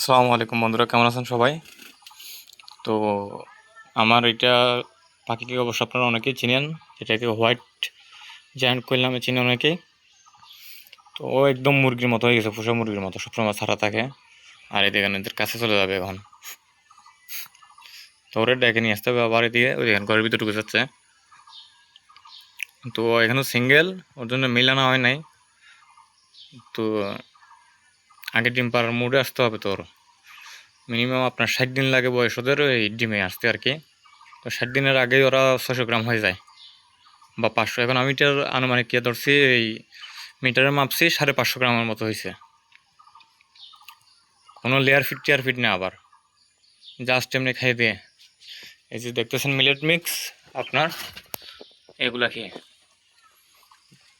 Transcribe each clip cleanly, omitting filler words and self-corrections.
আসসালামু আলাইকুম বন্ধুরা, কেমন আছেন সবাই? তো আমার এটা পাখিকে অবশ্য আপনারা অনেকেই চিনেন, এটাকে হোয়াইট জায়ান্ট কোয়েল নামে চিনেন অনেকেই। তো ও একদম মুরগির মতো হয়ে গেছে, পোষা মুরগির মতো, সবসময় ছাড়া থাকে। আর এই দেখেন এদের কাছে চলে যাবে এখন। তো ওরা ডেকে নিয়ে আসতে হবে আবার এদিকে, ওই দেখেন ঘরের ভিতরে ঢুকে যাচ্ছে। তো এখানেও সিঙ্গেল, ওর জন্য মিলানো হয় নাই। তো আগে ডিম পাড়ার মুডে আসতে হবে। তোর মিনিমাম আপনার 60 দিন লাগে বয়স ওদের এই ডিমে আসতে আর কি। তো 60 দিনের আগেই ওরা 600 গ্রাম হয়ে যায় বা 500। এখন আমি এটার আনুমানিক কে ধরছি, এই মিটারে মাপছি 550 গ্রামের মতো হয়েছে। কোনো লেয়ার ফিট টেয়ার ফিট না, আবার জাস্ট এমনি খাইয়ে দিয়ে। এই যে দেখতেছেন মিলেট মিক্স আপনার, এগুলা খেয়ে।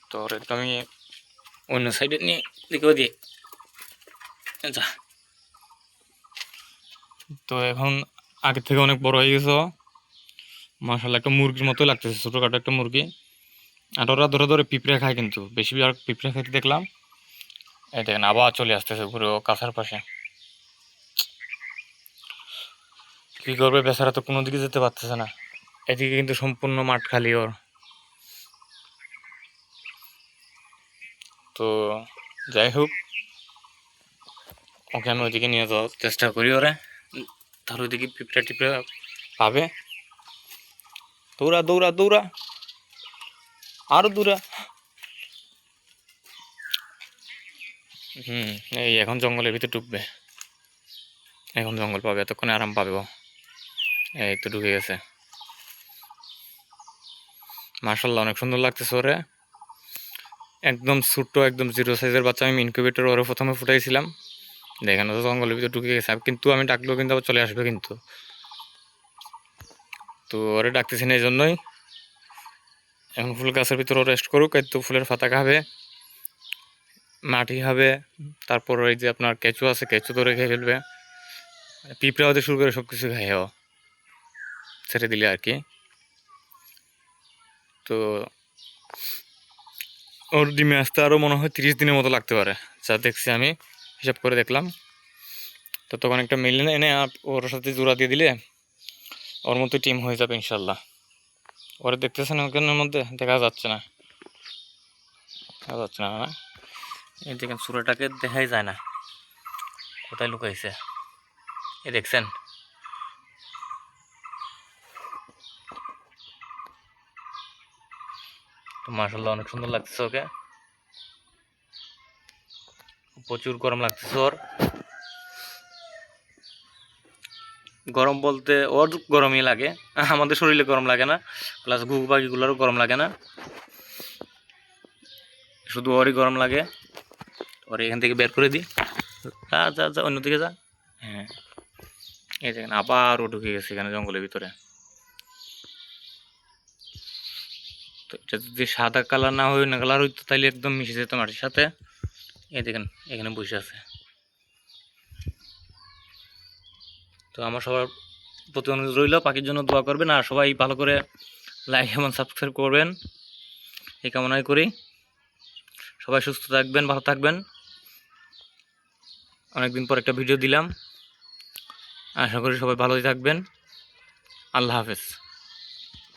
তো একটু আমি অন্য সাইডে নিয়ে দিকেও দিয়ে যা। তো এখন আগের থেকে অনেক বড় হয়ে গেছে মাশাআল্লাহ, একটা মুরগির মতোই লাগতেছে, ছোটোখাটো একটা মুরগি। আর ওরা ধরে ধরে পিঁপড়ে খায়, কিন্তু বেশি আর পিঁপড়ে খাইতে দেখলাম। এই দেখেন আবার চলে আসতেছে ঘুরে ও কাছার পাশে। কী করবে বেচারা, তো কোনো দিকে যেতে পারতেছে না। এদিকে কিন্তু সম্পূর্ণ মাঠ খালি ওর। তো যাই হোক, ওকে আমি ওইদিকে নিয়ে যাওয়ার চেষ্টা করি ওরে, তাহলে ওইদিকে পিঁপড়া টিপড়া পাবে। দৌড়া দৌড়া দৌড়া, আরো দৌড়া। এই এখন জঙ্গলের ভিতরে ঢুকবে, এখন জঙ্গল পাবে, এতক্ষণে আরাম পাবে ও। এই তো ঢুকে গেছে। মার্শাল্লাহ অনেক সুন্দর লাগতেছে ওরে, একদম ছোট্ট, একদম জিরো সাইজের বাচ্চা। আমি ইনকিউবেটর ওরে প্রথমে ফুটাইছিলাম, দেখেন তো জঙ্গলের ভিতরে ঢুকে গেছে। কিন্তু আমি ডাকলেও কিন্তু আবার চলে আসবে কিন্তু। তো ওরে ডাকতেছি না এই জন্যই। এখন ফুল গাছের ভিতরে রেস্ট করুক, এই তো ফুলের পাতা খাবে, মাটি খাবে, তারপর ওই যে আপনার কেঁচু আছে, কেঁচু ধরে খেয়ে ফেলবে। পিঁপড়া হতে শুরু করে সব কিছু খায় ও, ছেড়ে দিলে আর কি। তো ওর ডিমে আসতে আরও মনে হয় 30 দিনের মতো লাগতে পারে, যা দেখছি আমি, হিসাব করে দেখলাম। তো তখন একটা মিল এনে ওর সাথে জোড়া দিয়ে দিলে ওর মতো টিম হয়ে যাবে ইনশাল্লাহ। ওরা দেখতেছেন ওখানের মধ্যে দেখা যাচ্ছে না, দেখা যাচ্ছে না না। এই দেখেন সুরাটাকে দেখাই যায় না, কোথায় লুকাইছে, এ দেখছেন। তো মাশাআল্লাহ অনেক সুন্দর লাগতেছে ওকে, প্রচুর গরম লাগতেছে ওর। গরম বলতে ওর গরমই লাগে, আমাদের শরীরে গরম লাগে না, প্লাস ঘুঘু পাখিগুলোরও গরম লাগে না, শুধু ওরই গরম লাগে। ওর এখান থেকে বের করে দিই, যা যা যা অন্যদিকে যা। হ্যাঁ, এই দেখেন আবারও ঢুকে গেছে এখানে জঙ্গলের ভিতরে। তো এটা যদি সাদা কালার না হয়, না কালার হইতো, তাইলে একদম মিশে যেত মাটির সাথে। এই দেখেন এখানে বসে আছে। তো আমার সবার প্রতি অনুরোধ রইল, পাখির জন্য দোয়া করবেন, আর সবাই ভালো করে লাইক এবং সাবস্ক্রাইব করবেন, এই কামনাই করি। সবাই সুস্থ থাকবেন, ভালো থাকবেন। অনেকদিন পর একটা ভিডিও দিলাম, আশা করি সবাই ভালোই থাকবেন। আল্লাহ হাফেজ।